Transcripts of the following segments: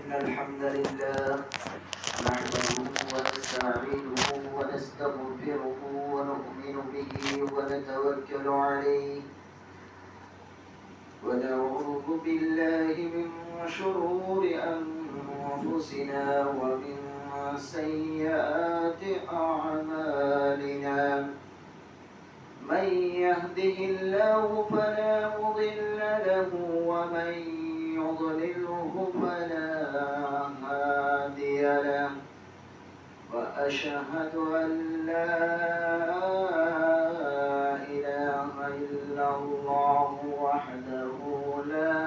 إن الحمد لله نحمده ونستعينه ونستغفره ونؤمن به ونتوكل عليه ونعوذ بالله من شرور أنفسنا ومن سيئات أعمالنا من يهده الله فلا مضل له ومن يضلله فلا هادي له وأشهد أن لا إله إلا الله وحده لا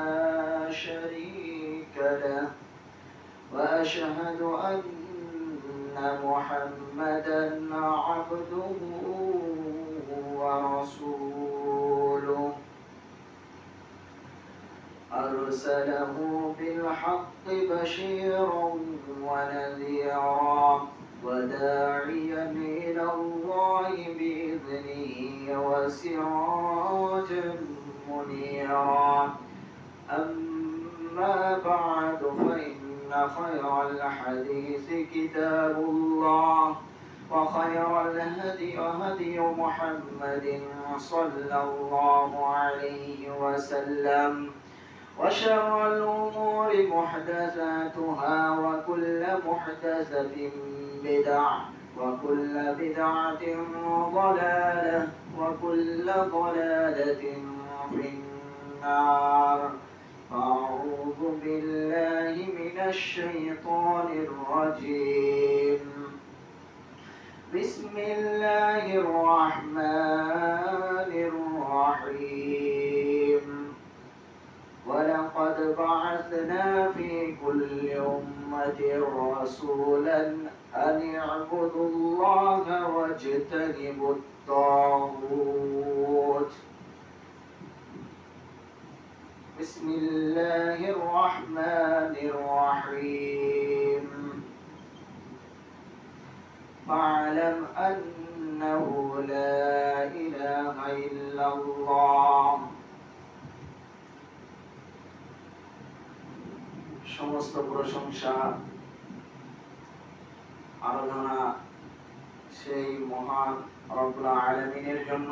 شريك له وأشهد أن محمدا عبده ورسوله أرسله بالحق بشيرا ونذيرا وداعيا إلى الله بإذنه وسراجا منيرا أما بعد فإن خير الحديث كتاب الله وخير الهدي هدي محمد صلى الله عليه وسلم وشر الأمور محدثاتها وكل محدثة بدعة وكل بدعة ضلالة وكل ضلالة في النار أعوذ بالله من الشيطان الرجيم بسم الله الرحمن الرحيم ولقد بعثنا في كل أمة رسولا أن اعبدوا الله واجتنبوا الطاغوت بسم الله الرحمن الرحيم فاعلم أنه لا إله إلا الله সমস্ত প্রশংসা আরাধনা সেই মহান রব্বুল আলামিনের জন্য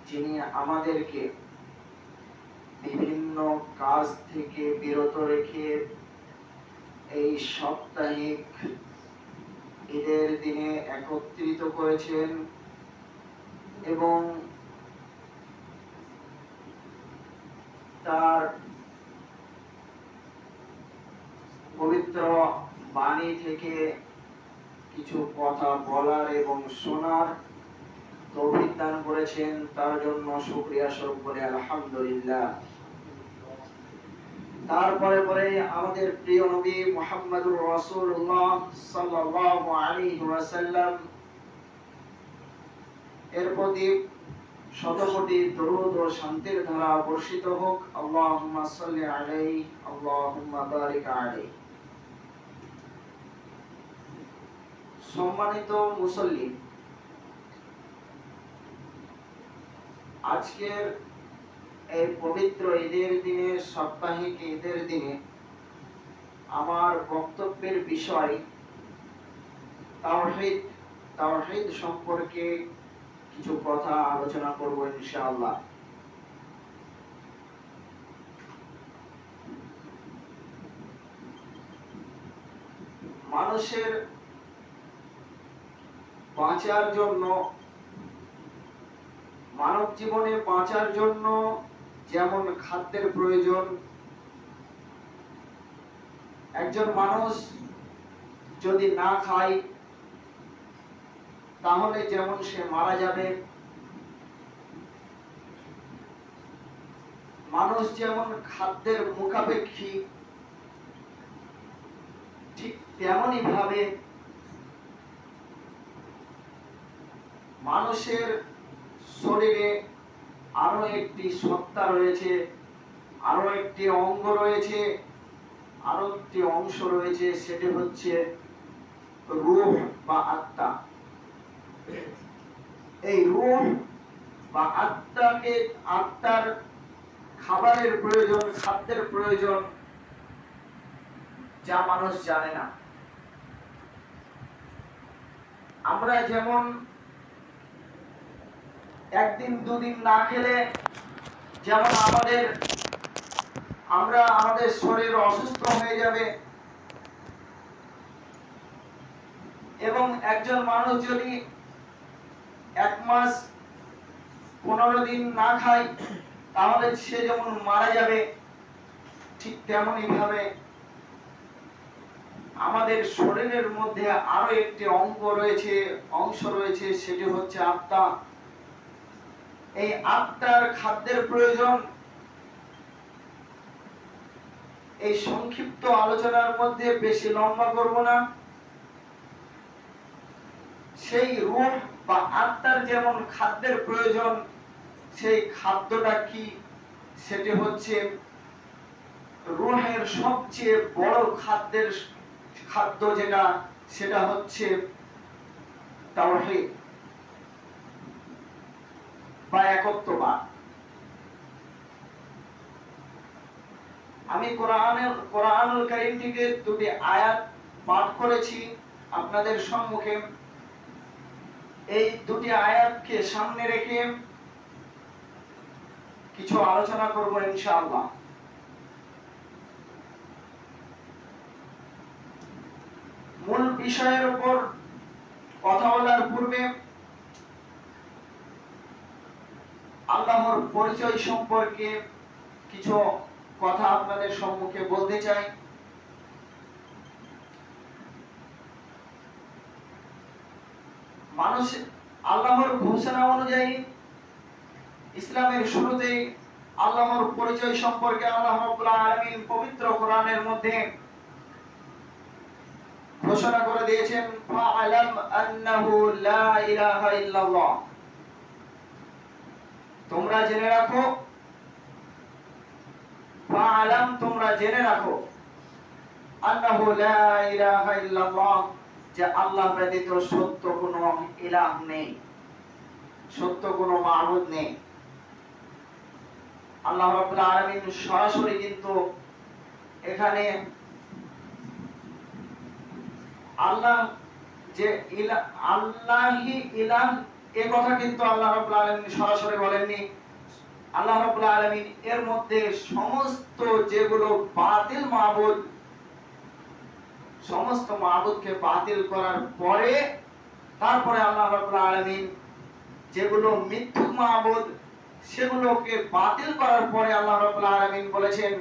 যিনি আমাদেরকে বিভিন্ন কাজ থেকে বিরত রেখে এই সাপ্তাহিক ঈদের দিনে একত্রিত করেছেন এবং তার পবিত্র বাণী থেকে কিছু কথা বলার এবং শোনার তৌফিক দান করেছেন, তার জন্য শুকরিয়া স্বরূপ বলে আলহামদুলিল্লাহ। তারপরে পরে আমাদের প্রিয় নবী মুহাম্মদুর রাসূলুল্লাহ সাল্লাল্লাহু আলাইহি ওয়াসাল্লাম এর প্রতি শতকোটি দরুদ ও শান্তির ধারা বর্ষিত হোক। আল্লাহুম্মা সাল্লি আলাইহি আল্লাহুম্মা বারিক আলাইহি। সম্মানিত মুসল্লি, আজকের এই পবিত্র ঈদের দিনে, সাপ্তাহিক ঈদের দিনে আমার বক্তব্যের বিষয় তাওহীদ। তাওহীদ সম্পর্কে কিছু কথা আলোচনা করব ইনশাআল্লাহ। মানুষের বাঁচার জন্য, মানব জীবনে বাঁচার জন্য যেমন খাদ্যের প্রয়োজন, একজন মানুষ যদি না খায় তাহলে যেমন সে মারা যাবে, মানুষ যেমন খাদ্যের মুখাপেক্ষী, ঠিক তেমনি ভাবে মানুষের শরীরে আরো একটি সত্তা রয়েছে, আরো একটি অঙ্গ রয়েছে, আরো একটি অংশ রয়েছে, সেটি হচ্ছে রূহ বা আত্মা। এই রূহ বা আত্মার খাবারের প্রয়োজন, খাদ্যের প্রয়োজন। যা মানুষ জানে না। আমরা যেমন একদিন দুদিন না খেলে যেমন আমাদের শরীর অসুস্থ হয়ে যাবে, এবং একজন মানুষ যদি 1 মাস 15 দিন না খায় তাহলে সে যেমন মারা যাবে, ঠিক তেমনই ভাবে আমাদের শরীরের মধ্যে আরো একটি অংশ রয়েছে, সেটি হচ্ছে আত্মা। এই আত্মার খাদ্যের প্রয়োজন। এই সংক্ষিপ্ত আলোচনার মধ্যে বেশি লম্বা করব না। সেই রূহ বা আত্মার যেমন খাদ্যের প্রয়োজন, সেই খাদ্যটা কি? সেটি হচ্ছে রূহের সবচেয়ে বড় খাদ্য সেটা হচ্ছে তাওহীদ বা একত্ববাদ। আমি কোরআনুল কারীম থেকে 2টি আয়াত পাঠ করেছি আপনাদের সম্মুখে। এই 2টি আয়াতকে সামনে রেখে কিছু আলোচনা করব ইনশাআল্লাহ। মূল বিষয়ের উপর কথা বলার পূর্বে আল্লাহর পরিচয় সম্পর্কে কিছু কথা আপনাদের সম্মুখে বলতে চাই। মানুষ আল্লাহর ঘোষণা অনুযায়ী ইসলামের শুরুতেই আল্লাহর পরিচয় সম্পর্কে আল্লাহ রাব্বুল আলামিন পবিত্র কোরআনের মধ্যে ঘোষণা করে দিয়েছেন, ফাআলাম আন্নাহু লা ইলাহা ইল্লাল্লাহ। তোমরা জেনে রাখো, ফাআলাম তোমরা জেনে রাখো, আন্নাহু লা ইলাহা ইল্লাল্লাহ যে আল্লাহ ব্যতীত সত্য কোনো ইলাহ নেই, সত্য কোনো মাবুদ নেই। আল্লাহ রাব্বুল আলামিন সরাসরি কিন্তু এখানে আল্লাহ যে আল্লাহি ইলাহ এই কথা কিন্তু আল্লাহ রাব্বুল আলামিন সরাসরি বলেননি। আল্লাহ রাব্বুল আলামিন এর মধ্যে সমস্ত যেগুলো বাতিল মাবুদ, সমস্ত মাবুদকে বাতিল করার পরে তারপরে আল্লাহ রাব্বুল আলামিন যেগুলো মিথ্যুক মাবুদ সেগুলোকে বাতিল করার পরে আল্লাহ রাব্বুল আলামিন বলেছেন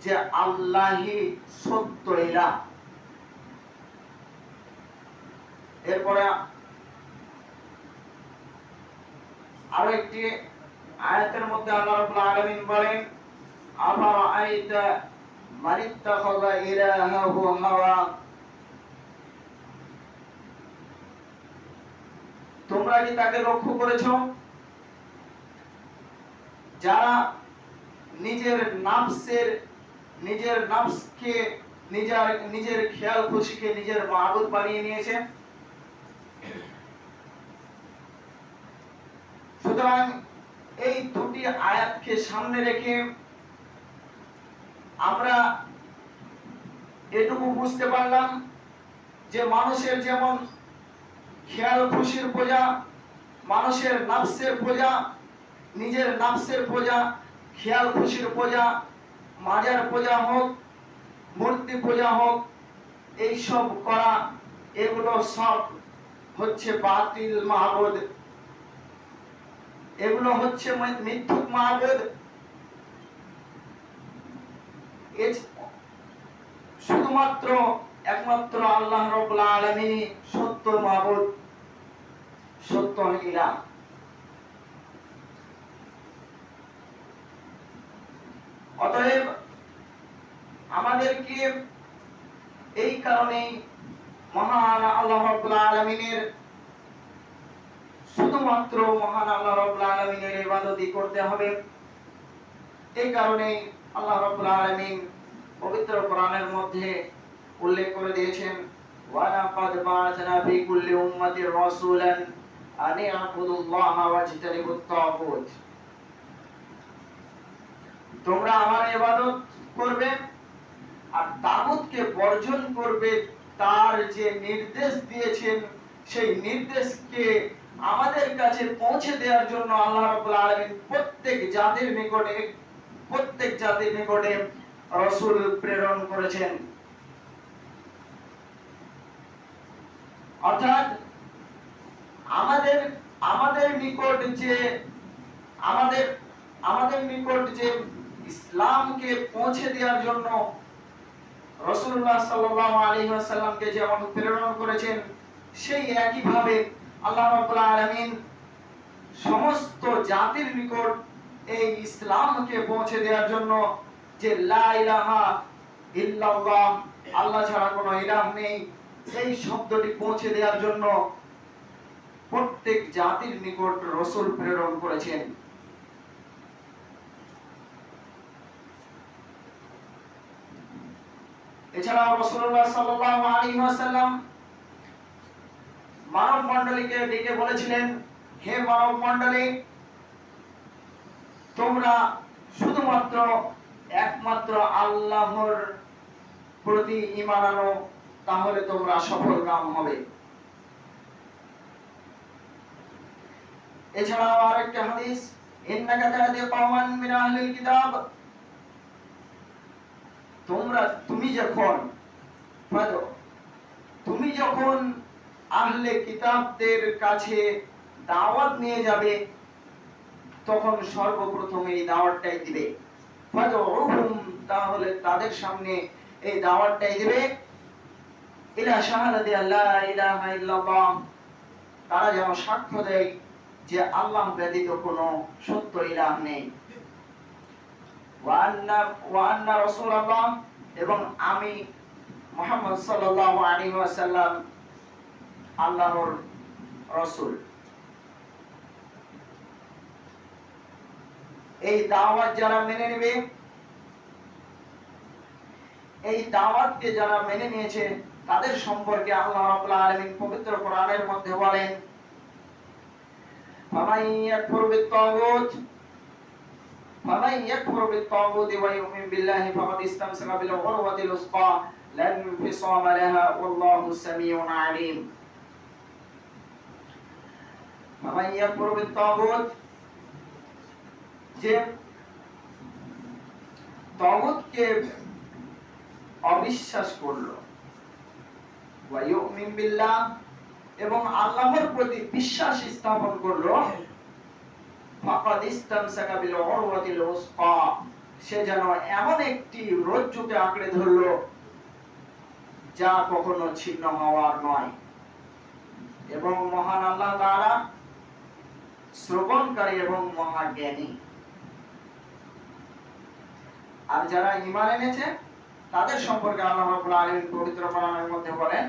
যে আল্লাহই সত্য ইলাহ। এরপরে আরো একটি আয়াতের মধ্যে আল্লাহ রাব্বুল আলামিন বলেন, আফারাআইতা মান ইত্তাখাযা ইলাহাহু হাওয়া। তোমরা কি তাকে লক্ষ্য করেছো যারা নিজের নফসকে নিজের খেয়াল খুশিকে নিজের মাবুদ বানিয়ে নিয়েছে? সুতরাং এই 2টি আয়াতকে সামনে রেখে আমরা এটুকু বুঝতে পারলাম যে মানুষের যেমন খেয়াল খুশির পূজা, মানুষের নফসের পূজা, নিজের নফসের পূজা, খেয়াল খুশির পূজা, মাজার পূজা হোক, মূর্তি পূজা হোক, এই সব করা, এগুলো সব হচ্ছে বাতিল মাবুদ, এগুলো হচ্ছে মিথ্যুক মাবুদ। শুধুমাত্র একমাত্র আল্লাহ রাব্বুল আলামিন সত্য মাবুদ, সত্য ইলাহ। অতএব আমাদেরকে এই কারণেই মহান আল্লাহ রাব্বুল আলামিনের শুধুমাত্র মহান আল্লাহ রাব্বুল আলামিনের ইবাদতই করতে হবে। এই কারণেই আল্লাহ রাব্বুল আলামিন পবিত্র কোরআনের মধ্যে উল্লেখ করে দিয়েছেন, ওয়ালাকাদ বা'আসনা ফি কুল্লি উম্মাতির রাসূলান আন ই'বুদুল্লাহা ওয়াজতানিবুত তাগুত। তোমরা আমার ইবাদত করবে আর তাগুতকে বর্জন করবে, তার যে নির্দেশ দিয়েছেন সেই নির্দেশকে আমাদের কাছে পৌঁছে দেওয়ার জন্য আল্লাহ রাব্বুল আলামিন প্রত্যেক জাতির নিকটে রাসূল প্রেরণ করেছেন। অর্থাৎ আমাদের আমাদের নিকট যে আমাদের আমাদের নিকট যে ইসলামকে পৌঁছে দেওয়ার জন্য রাসূলুল্লাহ সাল্লাল্লাহু আলাইহি ওয়াসাল্লামকে যেমন প্রেরণ করেছেন, সেই একই ভাবে আল্লাহ রাব্বুল আলামিন সমস্ত জাতির নিকট এই ইসলামকে পৌঁছে দেওয়ার জন্য, যে লা ইলাহা ইল্লাল্লাহ, আল্লাহ ছাড়া কোনো ইলাহ নেই, এই শব্দটি পৌঁছে দেওয়ার জন্য প্রত্যেক জাতির নিকট রাসূল প্রেরণ করেছেন। এছাড়াও রাসূলুল্লাহ সাল্লাল্লাহু আলাইহি ওয়াসাল্লাম মানব মণ্ডলীকে ডেকে বলেছিলেন, হে মানব মণ্ডলী, তোমরা শুধুমাত্র একমাত্র আল্লাহর প্রতি ঈমান আনো, তাহলে তোমরা সফলকাম হবে। এছাড়াও আরেকটা হাদিস, ইন্নাকা তা'তি কওমান মিন আহলিল কিতাব, তুমি যখন আহলে কিতাবদের কাছে দাওয়াত নিয়ে যাবে, তখন সর্বপ্রথম এই দাওয়াতটাই দিবে। ফাদউহুম, তাহলে তাদের সামনে এই দাওয়াতটাই দিবে, ইলা শাহাদাতি আল্লা ইলাহা ইল্লাল্লাহ, তারা যেন সাক্ষ্য দেয় যে আল্লাহ ব্যতীত কোনো সত্য ইলাহ নেই। ওয়া আন্না রাসূলুল্লাহ, এবং আমি মুহাম্মদ সাল্লাল্লাহু আলাইহি ওয়াসাল্লাম আল্লাহর রাসূল। এই দাওয়াত যারা মেনে নেবে, এই দাওয়াতকে যারা মেনে নিয়েছে, তাদের সম্পর্কে আল্লাহ রাব্বুল আলামিন পবিত্র কোরআনের মধ্যে বলেন, ফামান ইয়াকফুর বিত-তাগুত ওয়া ইউমিন বিল্লাহি ফাকাদ ইসতামসাকা বিল উরওয়াতিল উসকা লা ইনফিসামা লাহা ওয়াল্লাহু সামিউন আলীম। ফামান ইয়াকফুর বিত-তাগুত, যে তাগুতকে অবিশ্বাস করলো, ওয়া ইউমিন বিল্লাহ, এবং আল্লাহর প্রতি বিশ্বাস স্থাপন করলো, ফাকাদ ইসতামসাকা বিল উরওয়াতিল উসকা, সে যেন এমন একটি রজ্জুকে আঁকড়ে ধরলো যা কখনো ছিন্ন হওয়ার নয়। এবং মহান আল্লাহ তাআলা শ্রবণকারী এবং মহাজ্ঞানী। আর যারা ঈমান এনেছে, তাদের সম্পর্কে আল্লাহ রাব্বুল আলামিন পবিত্র কোরআনের মধ্যে বলেন,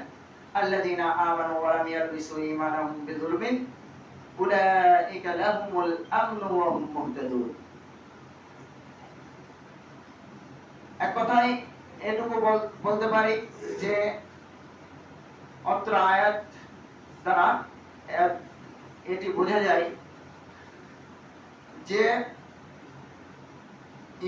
আল্লাযীনা আমানু ওয়া লাম ইয়ালবিসু ঈমানাহুম বিযুলমিন উলাইকা লাহুমুল আমনু ওয়া হুম মুহতাদুন। এক কথায় এটুকু বলতে পারি যে অত্র আয়াত দ্বারা এটি বোঝা যায় যে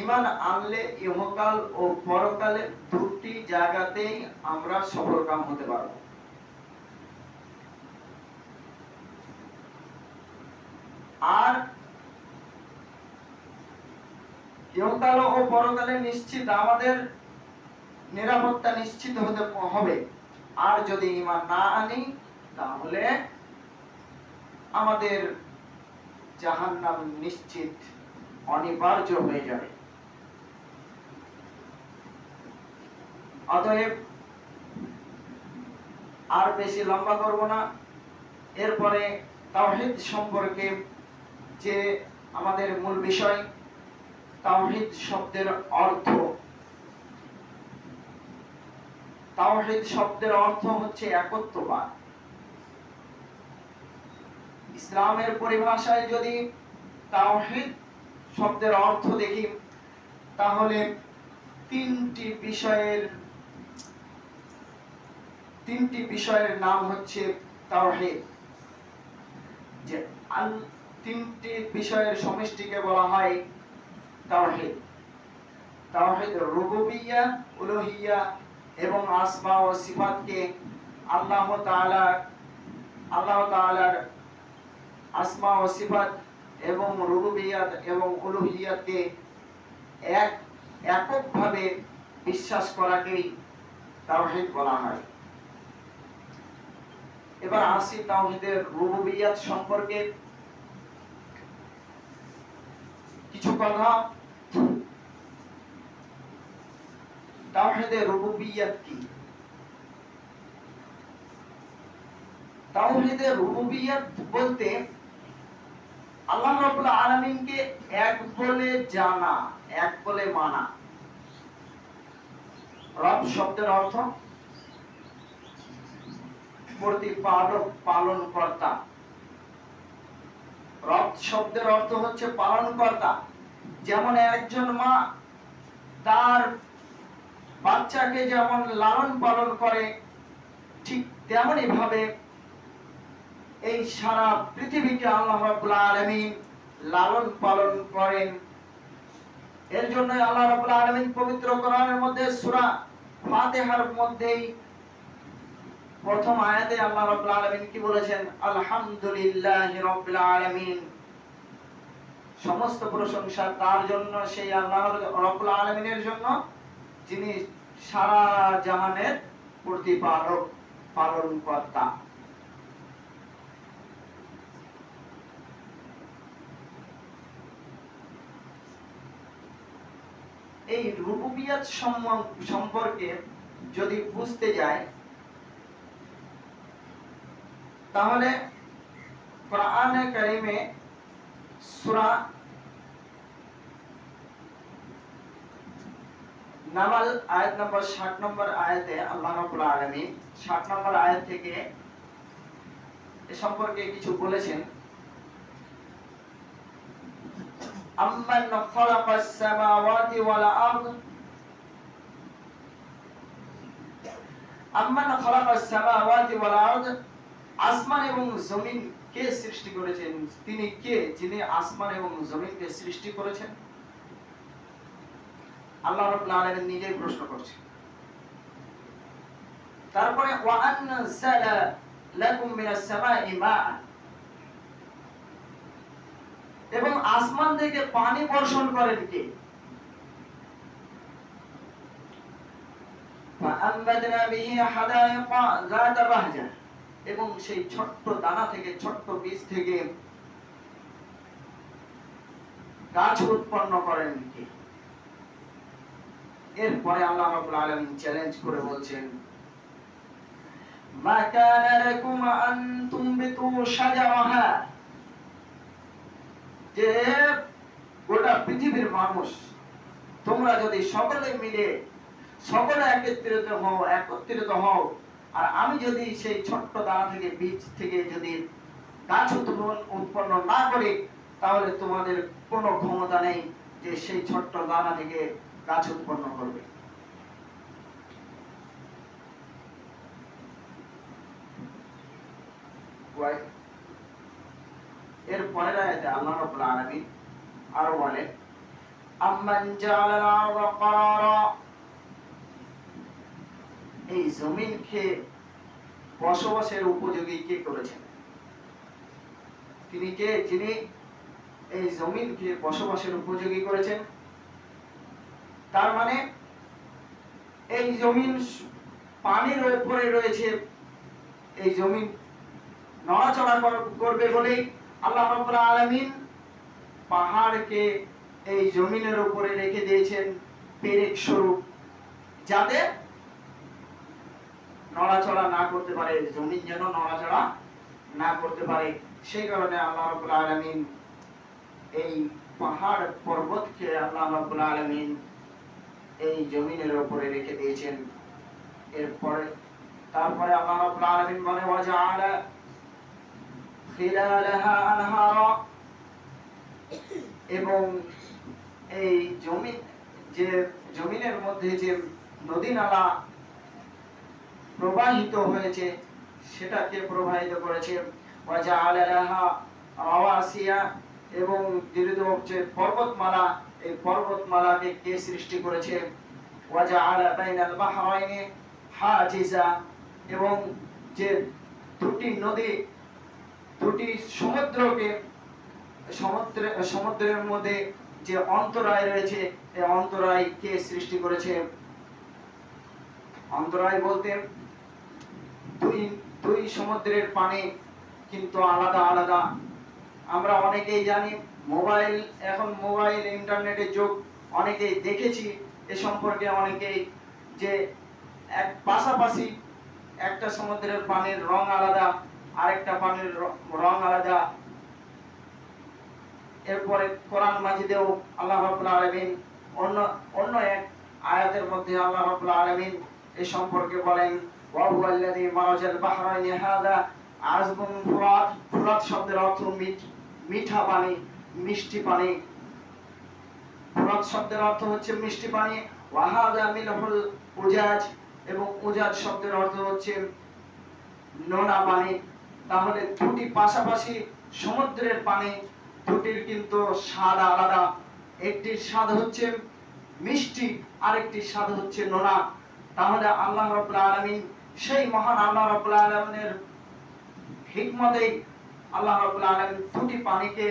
ঈমান আনলে ইহকাল ও পরকালে দুটি জায়গাতেই আমরা সফলকাম হতে পারব। আর ইহকাল ও পরকালে নিশ্চিত আমাদের নিরাপত্তা নিশ্চিত হতে হবে। আর যদি ঈমান না আনি, তাহলে আমাদের জাহান্নাম নিশ্চিত, অনিবার্য হয়ে যাবে। অতএব আর বেশি লম্বা করব না। এরপরে তাওহীদ সম্পর্কে যে আমাদের মূল বিষয়, তাওহীদ শব্দের অর্থ। তাওহীদ শব্দের অর্থ হচ্ছে একত্ববাদ। ইসলামের পরিভাষায় যদি তাওহীদ শব্দের অর্থ দেখি, তাহলে তিনটি বিষয়ের নাম হচ্ছে তাওহীদ। যে তিনটি বিষয়ের সমষ্টিকে বলা হয় তাওহীদ। তাওহীদ রুবুবিয়্যাহ, উলুহিয়্যাহ এবং আসমা ও সিফাতকে আল্লাহ তাআলার আসমা ও সিফাত এবং রুবুবিয়্যাত এবং উলুহিয়্যাতকে এককভাবে বিশ্বাস করাকেই তাওহীদ বলা হয়। এবার আসি তাওহীদের রুবুবিয়্যাত সম্পর্কে কিছু কথা। তাওহীদের রুবুবিয়্যাত কি? তাওহীদের রুবুবিয়্যাত বলতে আল্লাহ রাব্বুল আলামিনকে এক বলে জানা, এক বলে মানা। রব শব্দের অর্থ প্রতিপালক, পালনকর্তা। রব শব্দের অর্থ হচ্ছে পালনকর্তা। যেমন একজন মা তার বাচ্চাকে যেমন লালন পালন করে, ঠিক তেমনি ভাবে এই সারা পৃথিবীকে আল্লাহ রাব্বুল আলামিন লালন পালন করেন। এর জন্য আল্লাহ রাব্বুল আলামিন পবিত্র কোরআনের মধ্যে সূরা ফাতিহার মধ্যেই প্রথম আয়াতে আল্লাহ রাব্বুল আলামিন কি বলেছেন? আলহামদুলিল্লাহি রাব্বিল আলামিন। সমস্ত প্রশংসা তার জন্য, সেই আল্লাহ রাব্বুল আলামিনের জন্য, যিনি সারা জাহানের প্রতিপালক, পালনকর্তা। এই রুবুবিয়্যাত সম্পর্কে যদি বুঝতে যায় তাহলে কোরআনে কারীমে সূরা নামাল আয়াত নম্বর 60 নম্বর আয়াতে আল্লাহ রাব্বুল আলামিন 60 নম্বর আয়াত থেকে এ সম্পর্কে কিছু বলেছেন। আম্মান খালাকাস সামাওয়াতি ওয়াল আরদ, আম্মান খালাকাস সামাওয়াতি ওয়াল আরদ, আসমান এবং জমিন কে সৃষ্টি করেছেন? তিনি কে, যিনি আসমান এবং জমিনকে সৃষ্টি করেছেন? আল্লাহ রাব্বুল আলামিন নিজেই প্রশ্ন করছেন। তারপরে ওয়া আনজালা লাকুম মিনাস সামাই মাআ, এবং আসমান থেকে পানি বর্ষণ করেন কে? ফাআনবাদনা বিহি হাদাইকা যাতা বাহজা, এবং সেই ছোট্ট দানা থেকে, ছোট্ট বীজ থেকে গাছ উৎপন্ন করেন কে? এরপরে আল্লাহ রাব্বুল আলামিন চ্যালেঞ্জ করে বলছেন, মা কানা লাকুম আন তুমবিতু শাজারাহা, যে গোটা পৃথিবীর মানুষ তোমরা যদি সকলে মিলে, সকলে একত্রিত হও, আর আমি যদি সেই ছোট্ট দানা থেকে, বীজ থেকে যদি গাছ উৎপন্ন না করি, তাহলে তোমাদের কোনো ক্ষমতা নেই যে সেই ছোট্ট দানা থেকে গাছ উৎপন্ন করবে। এর পরের আয়াতে আল্লাহ রাব্বুল আলামিন আরো বলেন, আম্মান জাআলাল আরদা ক্বারারা, এই জমিনকে বসবাসের উপযোগী কে করেছেন? তিনি কে, যিনি এই জমিনকে বসবাসের উপযোগী করেছেন? তার মানে এই জমিন পানির উপরে রয়েছে, এই জমিন নড়াচড়া করবে বলেই আল্লাহ রাব্বুল আলামিন পাহাড়কে এই জমিনের উপরে রেখে দিয়েছেন পেরেক স্বরূপ, যাতে নড়াচড়া না করতে পারে, জমিন যেন নড়াচড়া না করতে পারে। সেই কারণে আল্লাহ রাব্বুল আলামিন এই পাহাড় পর্বতকে আল্লাহ রাব্বুল আলামিন এই জমিনের উপরে রেখে দিয়েছেন। তারপরে আল্লাহ রাব্বুল আলামিন বলে, ওয়াজআলা খিলালাহা আনহারা, এবং এই জমিনের মধ্যে যে নদী নালা প্রবাহিত হয়েছে সেটাকে প্রবাহিত করেছে। ওয়াজআলা লাহা রাওয়াসিয়া, এবং দীর্ঘ যে পর্বতমালা এই পর্বতমালাকে কে সৃষ্টি করেছে? ওয়াজআলা বাইনাল বাহরাইনি হাজিজা, এবং যে দুটি নদী, দুটি সমুদ্রকে, সমুদ্রের মধ্যে যে অন্তরায় রয়েছে, এই অন্তরায় কে সৃষ্টি করেছে? অন্তরায় বলতে দুই দুই সমুদ্রের পানি কিন্তু আলাদা আলাদা। আমরা অনেকেই জানি, মোবাইল, এখন মোবাইল ইন্টারনেটের যুগ, অনেকেই দেখেছি এ সম্পর্কে, অনেকেই যে এক পাশাপাশি একটা সমুদ্রের পানির রং আলাদা, আরেকটা পানির রং আলাদা। এরপরে কোরআন মাজিদেও আল্লাহ রাব্বুল আলামিন অন্য এক আয়াতের মধ্যে আল্লাহ রাব্বুল আলামিন এই সম্পর্কে বলেন, ওয়া হুয়াল্লাযী মারাজাল বাহরাইনি হাযা আযবুন ফুরাত। ফুরাত শব্দের অর্থ মিঠা পানি, মিষ্টি পানি। ফুরাত শব্দের অর্থ হচ্ছে মিষ্টি পানি। ওয়া হাযা মিলহুল উজাজ, এবং উজাজ শব্দের অর্থ হচ্ছে নোনা পানি। তাহলে দুটি পাশাপাশি সমুদ্রের পানি, দুটির কিন্তু স্বাদ আলাদা। একটির স্বাদ হচ্ছে মিষ্টি, আরেকটির স্বাদ হচ্ছে নোনা। তাহলে আল্লাহ রাব্বুল আলামিন, সেই মহান আল্লাহ রাব্বুল আলামিনের হিকমতে আল্লাহ রাব্বুল আলামিন দুটি পানিকে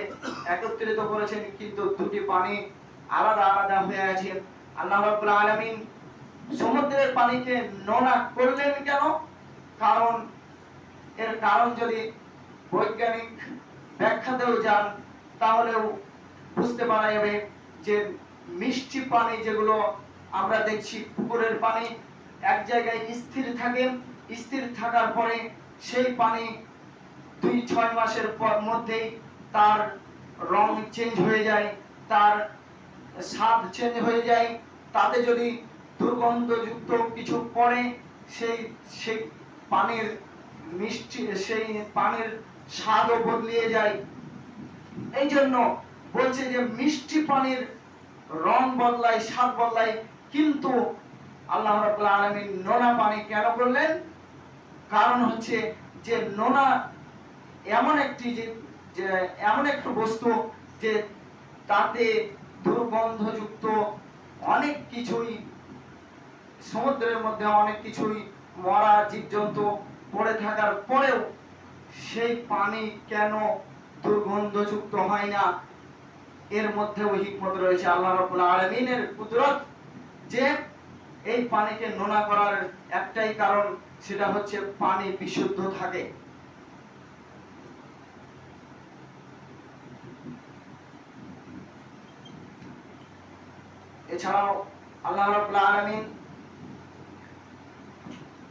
একত্রিত করেছেন, কিন্তু দুটি পানি আলাদা আলাদা হয়ে আছে। আল্লাহ রাব্বুল আলামিন সমুদ্রের পানিকে নোনা করলেন কেন? কারণ এর কারণ যদি বৈজ্ঞানিক ব্যাখ্যাতেও যান, তাহলেও বুঝতে পারা যাবে যে মিষ্টি পানি যেগুলো আমরা দেখছি, পুকুরের পানি এক জায়গায় স্থির থাকে, স্থির থাকার পরে সেই পানি 2-6 মাসের মধ্যেই তার রং চেঞ্জ হয়ে যায়, তার স্বাদ চেঞ্জ হয়ে যায়। তাতে যদি দুর্গন্ধযুক্ত কিছু পড়ে, সেই পানির মিষ্টি, সেই পানির স্বাদও বদলিয়ে যায়। এই জন্য বলছে যে মিষ্টি পানির রং বদলায়, স্বাদ বদলায়, কিন্তু আল্লাহ রাব্বুল আলামিন নোনা পানি কেন করলেন? কারণ হচ্ছে যে নোনা এমন একটি যে এমন একটা বস্তু যে তাতে দুর্গন্ধযুক্ত অনেক কিছুই, সমুদ্রের মধ্যে অনেক কিছুই মরা জীবজন্তু পড়ে থাকার পরেও সেই পানি কেন দুর্গন্ধযুক্ত হয় না? এর মধ্যেও হিকমত রয়েছে আল্লাহ রাব্বুল আলামিনের কুদরত, যে এই পানিকে নোনা করার একটাই কারণ, সেটা হচ্ছে পানি বিশুদ্ধ থাকে। এছাড়াও আল্লাহ রাব্বুল আলামিন,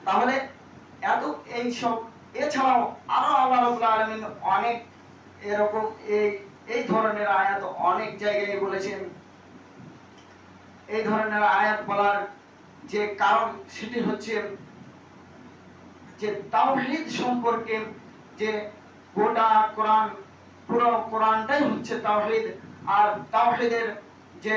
তাহলে এত এইসব, এছাড়াও আরো আল্লাহ রাব্বুল আলামিন অনেক এরকম এই ধরনের আয়াত অনেক জায়গায় বলেছেন। এই ধরনের আয়াত বলার যে কারণ, সেটি হচ্ছে যে তাওহীদ সম্পর্কে, যে গোটা কোরআন, পুরো কোরআনটাই হচ্ছে তাওহীদ। আর তাওহীদের যে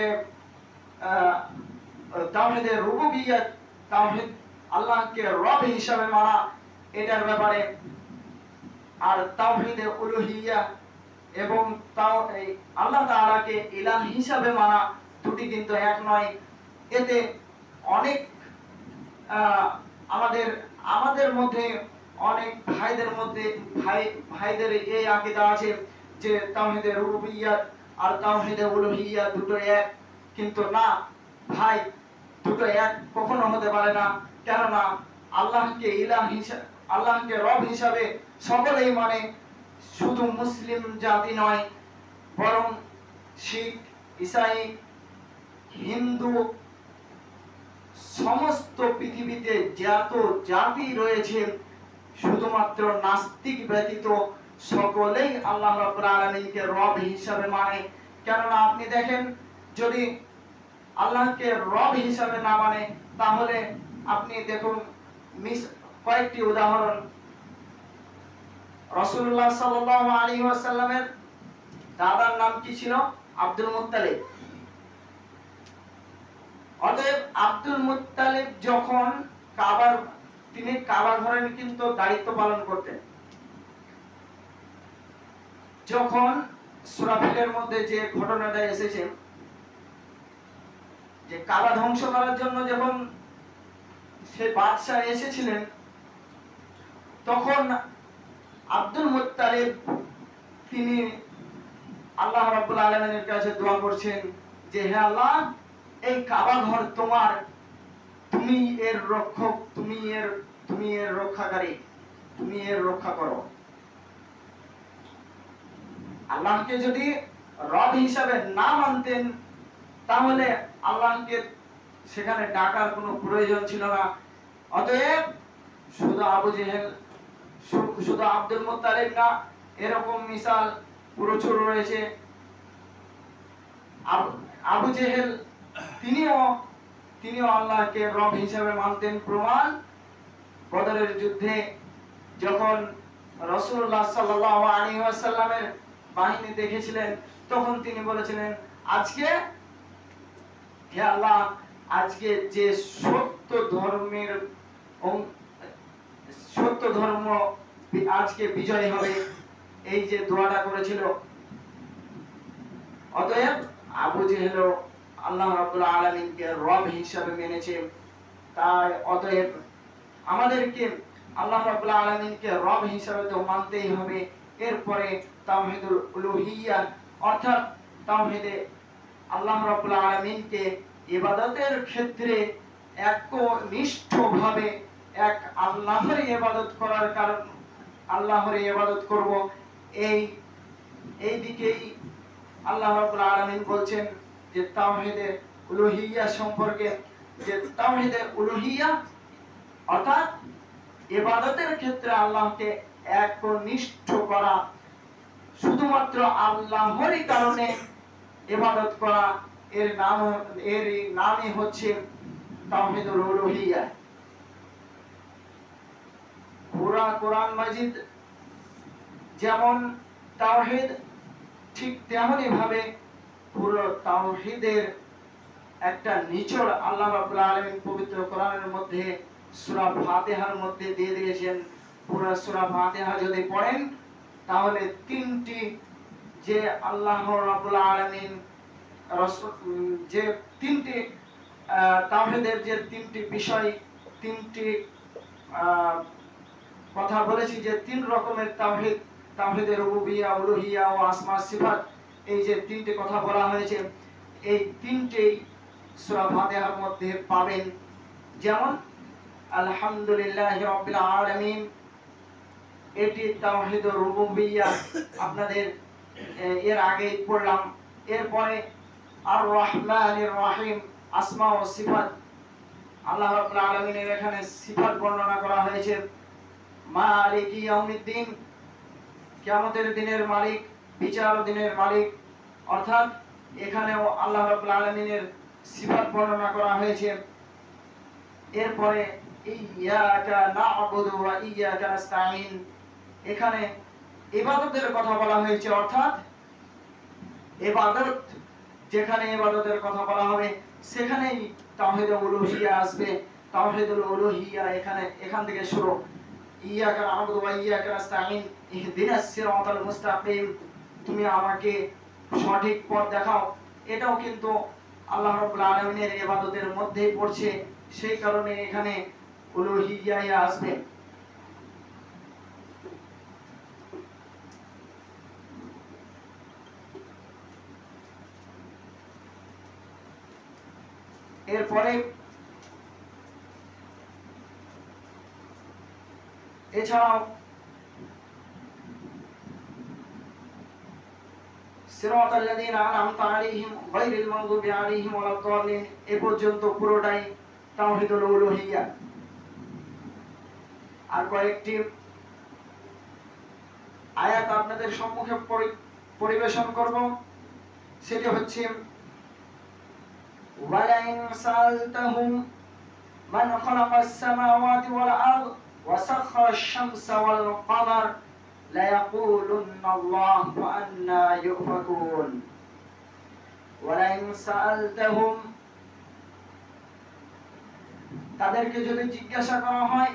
তাওহীদের রুবুবিয়্যাত, তাওহীদ আল্লাহকে রব হিসাবে মানা, এটার ব্যাপারে। আর তাওহীদে উলুহিয়্যা এবং আল্লাহ তাআলাকে ইলাহ হিসাবে মানা, দুটি কিন্তু এক নয়। এতে অনেক আমাদের মধ্যে অনেক ভাইদের এই আকীদা আছে যে তাওহীদে রুবুবিয়্যাত আর তাওহীদে উলুহিয়্যা দুটো এক, কিন্তু না ভাই, দুটো এক কখনো হতে পারে না। কেননা আল্লাহকে ইলাহ হিসাবে, আল্লাহকে রব হিসাবে সকলেই মানে, শুধু মুসলিম জাতি নয়, বরং শিখ, ঈসাই, হিন্দু, সমস্ত পৃথিবীতে যত জাতি রয়েছে, শুধুমাত্র নাস্তিক ব্যতীত সকলেই আল্লাহ রাব্বুল আলামিনকে রব হিসাবে মানে। কেননা আপনি দেখেন, যদি আল্লাহকে রব হিসাবে না মানে, তাহলে আপনি দেখুন কয়েকটি উদাহরণ। রাসূলুল্লাহ সাল্লাল্লাহু আলাইহি ওয়াসাল্লামের দাদার নাম কি ছিল? Abdul Muttalib. অতএব আব্দুল মুত্তালিব যখন তিনি কাবা ঘরের কিন্তু দায়িত্ব পালন করতেন। যখন সূরা ফিলের মধ্যে যে ঘটনাটা এসেছে, যে কাবা ধ্বংস করার জন্য যখন সে বাদশাহ এসেছিলেন, তখন আব্দুল মুত্তালিব তিনি আল্লাহ রাব্বুল আলামিনের কাছে দোয়া করছেন যে হে আল্লাহ, এই কাবা ঘর তোমার, তুমি এর রক্ষক, তুমি এর রক্ষাকারী, তুমি এর রক্ষা করো। আল্লাহকে যদি রব হিসাবে না মানতেন, তাহলে আল্লাহকে সেখানে ডাকার কোনো প্রয়োজন ছিল না। অতএব শুধু আবু জেহেল, শুধু আব্দুল মুত্তালিব না, এরকম মিসাল প্রচুর রয়েছে। আবু জেহেল তিনিও আল্লাহকে রব হিসাবে মানতেন। প্রমাণ বদরের যুদ্ধে যখন রাসূলুল্লাহ সাল্লাল্লাহু আলাইহি ওয়াসাল্লামের বাহিনী দেখেছিলেন, তখন তিনি বলেছিলেন, আজকে হে আল্লাহ, আজকে যে সত্য ধর্ম আজকে বিজয় হবে, এই যে দোয়াটা করেছিল। অতএব আবু জেহেল আল্লাহ রাব্বুল আলামিনকে রব হিসাবে মেনেছে। তাই অতএব আমাদেরকে আল্লাহ রাব্বুল আলামিনকে রব হিসাবে তো মানতেই হবে। এরপরে তাওহীদুল উলুহিয়্যা, অর্থাৎ তাওহীদে আল্লাহ রাব্বুল আলামিনকে ইবাদতের ক্ষেত্রে একনিষ্ঠভাবে এক আল্লাহর ইবাদত করার কারণ আল্লাহর ইবাদত করব, এই দিকেই আল্লাহ রাব্বুল আলামিন বলছেন যে তাওহীদে উলুহিয়্যা সম্পর্কে, যে তাওহীদে উলুহিয়্যা অর্থাৎ ইবাদতের ক্ষেত্রে আল্লাহকে একনিষ্ঠ করা, শুধুমাত্র আল্লাহরই কারণে ইবাদত করা, এর নামই হচ্ছে তাওহীদুল উলুহিয়্যা। পুরা কোরআন মাজিদ যেমন তাওহীদ, ঠিক তেমনি ভাবে পুরো তাওহীদের একটা নিচড় আল্লাহ রাব্বুল আলামিন পবিত্র কোরআনের মধ্যে সূরা ফাতিহার মধ্যে দিয়ে দিয়েছেন। পুরো সূরা ফাতিহা যদি পড়েন, তাহলে তিনটি যে আল্লাহ রাব্বুল আলামিন যে তিনটি তাওহীদের যে তিনটি বিষয়, তিনটি কথা বলেছি, যে তিন রকমের তাওহীদ, তাওহীদে রুবুবিয়্যা, উলুহিয়্যা ও আসমা সিফাত, এই যে তিনটি কথা বলা হয়েছে, এই তিনটেই সূরা ফাতিহার মধ্যে পাবেন। যেমন আলহামদুলিল্লাহি রাব্বিল আলামিন, এটি তাওহীদুর রুবুবিয়্যা, আপনাদের এর আগেই পড়লাম। এরপরে আর রহমানির রহিম, আসমা ও সিফাত, আল্লাহ রাব্বুল আলামিনের এখানে সিফাত বর্ণনা করা হয়েছে। মালিকি ইয়াউমিদ্দিন, কিয়ামতের দিনের মালিক, বিচার দিনের মালিক, অর্থাৎ এখানেও আল্লাহ রাব্বুল আলামিনের সিফাত বর্ণনা করা হয়েছে। এরপরে ইয়্যাকা না'বুদু ওয়া ইয়্যাকা নাস্তাঈন, এখানে ইবাদতের কথা বলা হয়েছে, অর্থাৎ ইবাদত, যেখানে ইবাদতের কথা বলা হবে সেখানেই তাওহীদুল উলুহিয়্যা আসবে। তাওহীদুল উলুহিয়্যা এখান থেকে শুরু। ইয়্যাকা না'বুদু ওয়া ইয়্যাকা নাস্তাঈন ইহদিনাস সিরাতাল মুস্তাকিম, তুমি আমাকে সঠিক পথ দেখাও। এটাও কিন্তু আল্লাহ রাব্বুল আলামিনের ইবাদতের মধ্যেই পড়ছে, সেই কারণে এখানে উলুহিয়্যা আসবে। এরপরে এছাড়াও সিরাতাল্লাযীনা আন'আমতা আলাইহিম গায়রিল মাগদুবি আলাইহিম ওয়ালাদ-দাল্লিন, এ পর্যন্ত পুরোটাই তাওহীদুল উলুহিয়্যা। আর কয়েকটি আয়াত আপনাদের সম্মুখে পরিবেশন করব। সেটি হচ্ছে ওয়ালাইন সালতাহুম মান খালাকাস সামাওয়াতি ওয়াল আরদ ওয়া সাখখারাশ শামসা ওয়াল কমার লা ইয়াকুলুন্নাল্লাহু ওয়া আন্না ইউফাকুন। ওয়ালাইন সালতাহুম, তাদেরকে যদি জিজ্ঞাসা করা হয়,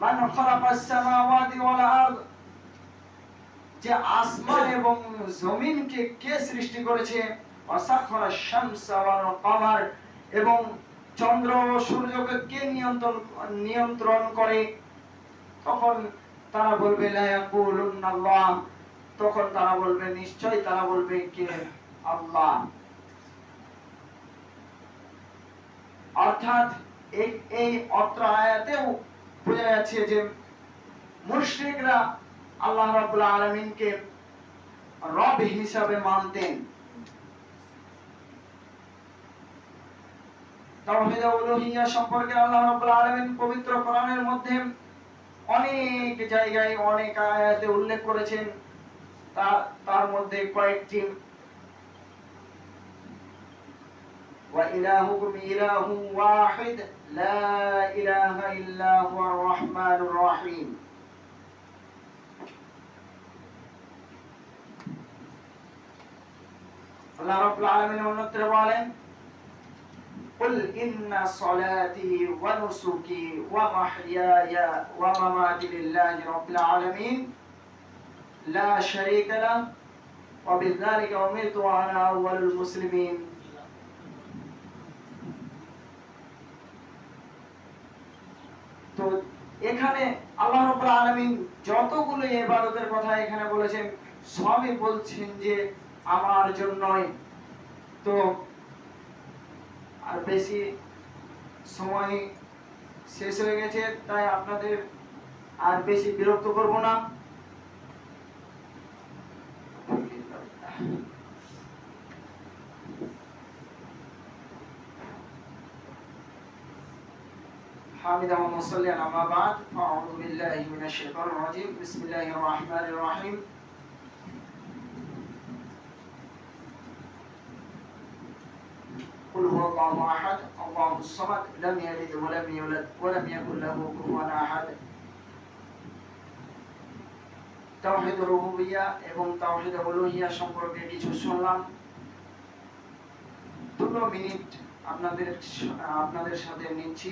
মান খালাকাস সামাওয়াতি ওয়াল আরদ, যে আসমান এবং জমিনকে কে সৃষ্টি করেছে, ওয়াসাখখারা শামসা ওয়াল কমার, এবং চন্দ্র ও সূর্যকে কে নিয়ন্ত্রণ করে? তখন তারা বলবে লা ইয়াকুলুনাল্লাহ, তখন তারা বলবে নিশ্চয় তারা বলবে কে? আল্লাহ। অর্থাৎ এই অত্র আয়াতেও বোঝা যাচ্ছে যে মুশরিকরা আল্লাহ রাব্বুল আলামিনকে রব হিসাবে মানতেন। তাওহীদ উলুহিয়্যা সম্পর্কে আল্লাহ রাব্বুল আলামিন পবিত্র কোরআনের মধ্যে অনেক জায়গায় অনেক আয়াতে উল্লেখ করেছেন। তার মধ্যে কয়েকটি, ওয়া ইলাহুকুম ইলাহুন ওয়াহিদ লা ইলাহা ইল্লা হুয়ার রহমানুর রহিম। আল্লাহ রাব্বুল আলামিন অন্যত্র বলেন কুল ইন্না সলাতি ওয়া নুসুকি ওয়া মাহইয়ায়া ওয়া মামাতি লিল্লাহি রাব্বিল আলামিন লা শারীকা লাহু ওয়া বিযালিকা উমিরতু ওয়া আনা আউওয়ালুল মুসলিমিন। তো এখানে আল্লাহ রাব্বুল আলামিন যতগুলো ইবাদতের কথা এখানে বলেছেন সবই বলছেন যে আমার জন্যই। তো আর বেশি সময় শেষ হয়ে গেছে, তাই আপনাদের আর বেশি বিরক্ত করব না। حامدا ومصليا أما بعد فأعوذ بالله من الشيطان الرجيم بسم الله الرحمن الرحيم قل هو الله أحد الله الصمد لم يلد ولم يولد ولم يكن له كفوا أحد। তাওহীদ রুবুবিয়্যাহ এবং তাওহীদ উলুহিয়্যাহ সম্পর্কে কিছু শুনলাম। 2 মিনিট আপনাদের সাথে নিচ্ছি।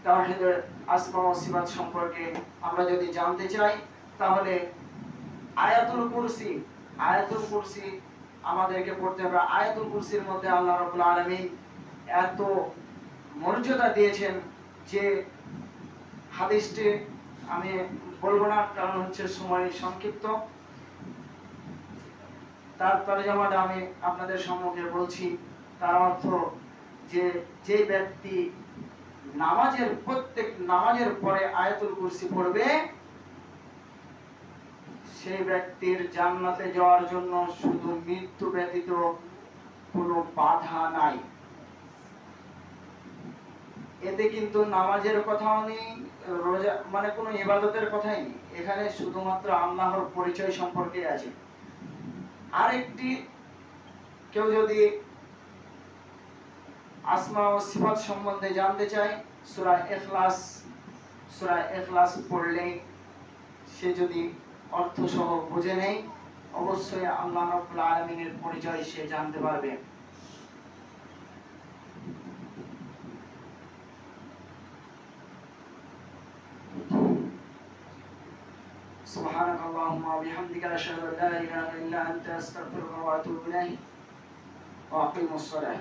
তাওহীদের আসমা ও সিফাত সম্পর্কে আমরা যদি জানতে চাই তাহলে আয়াতুল কুরসি আমাদেরকে পড়তে হবে। আয়াতুল কুরসির মধ্যে আল্লাহ রাব্বুল আলামিন এত মর্যাদা দিয়েছেন যে হাদিসটি আমি বলবো না, কারণ হচ্ছে সময় সংক্ষিপ্ত। তার তরজমাটা আমি আপনাদের সম্মুখে বলছি। তার অর্থ যে ব্যক্তি প্রত্যেক নামাজের পরে আয়াতুল কুরসি পড়বে সেই ব্যক্তির জান্নাতে যাওয়ার জন্য শুধু মৃত্যু ব্যতীত কোনো বাধা নাই। এতে কিন্তু নামাজের কথাও নেই, রোজা মানে কোনো ইবাদতের কথাই নেই, এখানে শুধুমাত্র আল্লাহর পরিচয় সম্পর্কে আছে। আরেকটি, কেউ যদি আসমা ও সিফাত সম্বন্ধে জানতে চায় সূরা ইখলাস পড়লে সে যদি অর্থ সহ বুঝে নেয় অবশ্যই আল্লাহ রাব্বুল আলামিনের পরিচয় সে জানতে পারবে। সুবহানাকাল্লাহুম্মা ওয়া বিহামদিকা আশহাদু আল্লা ইলাহা ইল্লা আনতা আস্তাগফিরুকা ওয়া আতুবু ইলাইক ওয়া আকিমুস সালাহ।